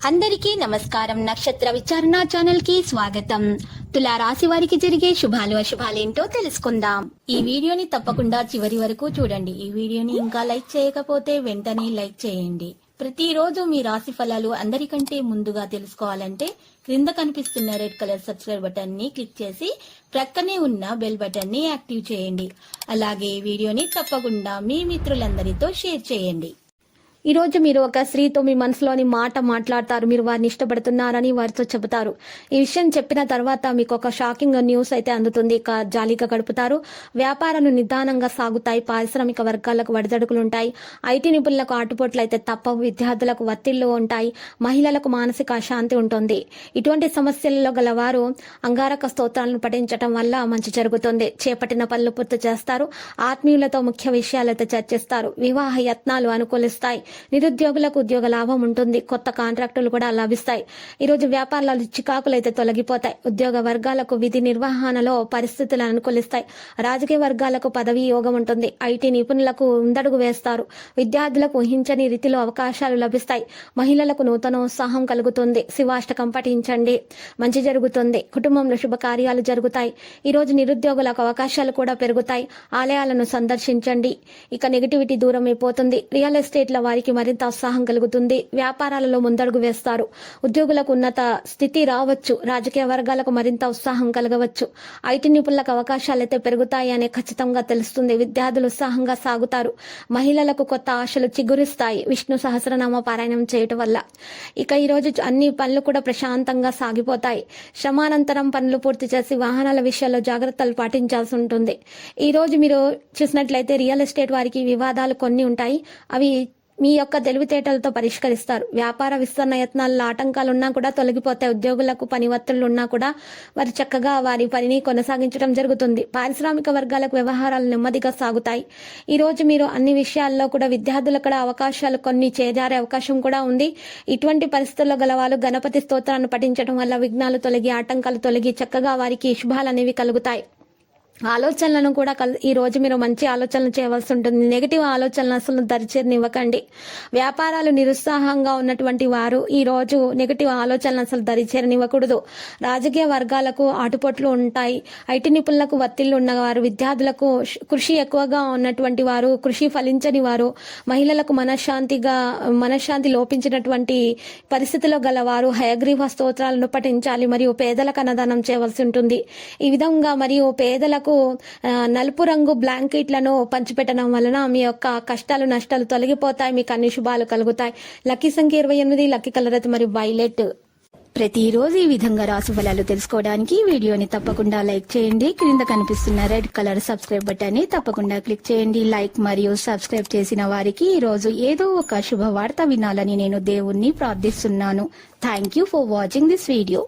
అందరికీ నమస్కారం. నక్షత్ర విచారణ ఛానల్ కి స్వాగతం. తులా రాశి వారికి జరిగే శుభాలు అశుభాలేంటో తెలుసుకుందాం. ఈ వీడియోని తప్పకుండా చివరి వరకు చూడండి. ఈ వీడియోని ఇంకా లైక్ చేయకపోతే వెంటనే లైక్ చేయండి. ప్రతిరోజు మీ రాశి ఫలాలు అందరికంటే ముందుగా తెలుసుకోవాలంటే క్రింద కనిపిస్తున్న రెడ్ కలర్ సబ్స్క్రైబ్ బటన్ ని క్లిక్ చేసి ప్రక్కనే ఉన్న బెల్ బటన్ ని యాక్టివ్ చేయండి. అలాగే ఈ వీడియోని తప్పకుండా మీ మిత్రులందరితో షేర్ చేయండి. ఈ రోజు మీరు ఒక స్త్రీతో మీ మనసులోని మాట మాట్లాడతారు. మీరు వారిని ఇష్టపడుతున్నారని వారితో చెబుతారు. ఈ విషయం చెప్పిన తర్వాత మీకు ఒక షాకింగ్ న్యూస్ అయితే అందుతుంది. జాలీగా గడుపుతారు. వ్యాపారాలు నిదానంగా సాగుతాయి. పారిశ్రామిక వర్గాలకు వడిదడుకులుంటాయి. ఐటీ నిపుణులకు ఆటుపోట్లు అయితే తప్పవు. విద్యార్థులకు ఒత్తిళ్లు ఉంటాయి. మహిళలకు మానసిక అశాంతి ఉంటుంది. ఇటువంటి సమస్యలలో గల వారు అంగారక స్తోత్రాలను పఠించడం వల్ల మంచి జరుగుతుంది. చేపట్టిన పనులు పూర్తి చేస్తారు. ఆత్మీయులతో ముఖ్య విషయాలైతే చర్చిస్తారు. వివాహ యత్నాలు అనుకూలిస్తాయి. నిరుద్యోగులకు ఉద్యోగ లాభం ఉంటుంది. కొత్త కాంట్రాక్టులు కూడా లభిస్తాయి. ఈరోజు వ్యాపారాలు చికాకులైతే తొలగిపోతాయి. ఉద్యోగ వర్గాలకు విధి నిర్వహణలో పరిస్థితులు అనుకూలిస్తాయి. రాజకీయ వర్గాలకు పదవీ యోగం ఉంటుంది. ఐటీ నిపుణులకు ముందడుగు వేస్తారు. విద్యార్థులకు ఊహించని రీతిలో అవకాశాలు లభిస్తాయి. మహిళలకు నూతన ఉత్సాహం కలుగుతుంది. శివాష్టకం పఠించండి, మంచి జరుగుతుంది. కుటుంబంలో శుభకార్యాలు జరుగుతాయి. ఈరోజు నిరుద్యోగులకు అవకాశాలు కూడా పెరుగుతాయి. ఆలయాలను సందర్శించండి. ఇక నెగిటివిటీ దూరం అయిపోతుంది. రియల్ ఎస్టేట్ లో వారికి మరింత ఉత్సాహం కలుగుతుంది. వ్యాపారాలలో ముందడుగు వేస్తారు. ఉద్యోగులకు ఉన్నత స్థితి రావచ్చు. రాజకీయ వర్గాలకు మరింత ఉత్సాహం కలగవచ్చు. ఐటీ నిపుణులకు అవకాశాలైతే పెరుగుతాయి అనే ఖచ్చితంగా తెలుస్తుంది. విద్యార్థులు ఉత్సాహంగా సాగుతారు. మహిళలకు కొత్త ఆశలు చిగురిస్తాయి. విష్ణు సహస్రనామ పారాయణం చేయటం వల్ల ఇక ఈరోజు అన్ని పనులు కూడా ప్రశాంతంగా సాగిపోతాయి. శ్రమానంతరం పనులు పూర్తి చేసి వాహనాల విషయాల్లో జాగ్రత్తలు పాటించాల్సి ఉంటుంది. ఈ రోజు మీరు చూసినట్లయితే రియల్ ఎస్టేట్ వారికి వివాదాలు కొన్ని ఉంటాయి. అవి మీ యొక్క తెలివితేటలతో పరిష్కరిస్తారు. వ్యాపార విస్తరణ యత్నాల్లో ఆటంకాలున్నా కూడా తొలగిపోతాయి. ఉద్యోగులకు పని ఒత్తిళ్లున్నా కూడా వారు చక్కగా వారి పనిని కొనసాగించడం జరుగుతుంది. పారిశ్రామిక వర్గాలకు వ్యవహారాలు నెమ్మదిగా సాగుతాయి. ఈ రోజు మీరు అన్ని విషయాల్లో కూడా విద్యార్థులకు కూడా అవకాశాలు కొన్ని చేజారే అవకాశం కూడా ఉంది. ఇటువంటి పరిస్థితుల్లో గలవాళ్ళు గణపతి స్తోత్రాన్ని పఠించడం వల్ల విఘ్నాలు తొలగి ఆటంకాలు తొలగి చక్కగా వారికి శుభాలు అనేవి కలుగుతాయి. ఆలోచనలను కూడా ఈ రోజు మీరు మంచి ఆలోచనలు చేయవలసి ఉంటుంది. నెగిటివ్ ఆలోచనలు అసలు దరిచేరనివ్వకండి. వ్యాపారాలు నిరుత్సాహంగా ఉన్నటువంటి వారు ఈ రోజు నెగిటివ్ ఆలోచనలు అసలు దరిచేరనివ్వకూడదు. రాజకీయ వర్గాలకు ఆటుపోట్లు ఉంటాయి. ఐటీ నిపుణులకు ఒత్తిళ్లు ఉన్నవారు, విద్యార్థులకు కృషి ఎక్కువగా ఉన్నటువంటి వారు, కృషి ఫలించని వారు, మహిళలకు మనశ్శాంతి లోపించినటువంటి పరిస్థితిలో గలవారు హయగ్రీవ స్తోత్రాలను పఠించాలి. మరియు పేదలకు అన్నదానం చేయవలసి ఉంటుంది. ఈ విధంగా మరియు పేదలకు నలుపు రంగు బ్లాంకెట్లను పంచిపెట్టడం వలన మీ యొక్క కష్టాలు నష్టాలు తొలగిపోతాయి. మీకు అన్ని శుభాలు కలుగుతాయి. లక్కీ సంఖ్య 28, లక్కీ కలర్ అయితే మరియు వైలెట్. ప్రతిరోజు ఈ విధంగా రాశి ఫలాలు తెలుసుకోవడానికి వీడియోని తప్పకుండా లైక్ చేయండి. క్రింద కనిపిస్తున్న రెడ్ కలర్ సబ్స్క్రైబ్ బటన్ ని తప్పకుండా క్లిక్ చేయండి. లైక్ మరియు సబ్స్క్రైబ్ చేసిన వారికి ఈ రోజు ఏదో ఒక శుభవార్త వినాలని నేను దేవుణ్ణి ప్రార్థిస్తున్నాను. Thank you for watching this video.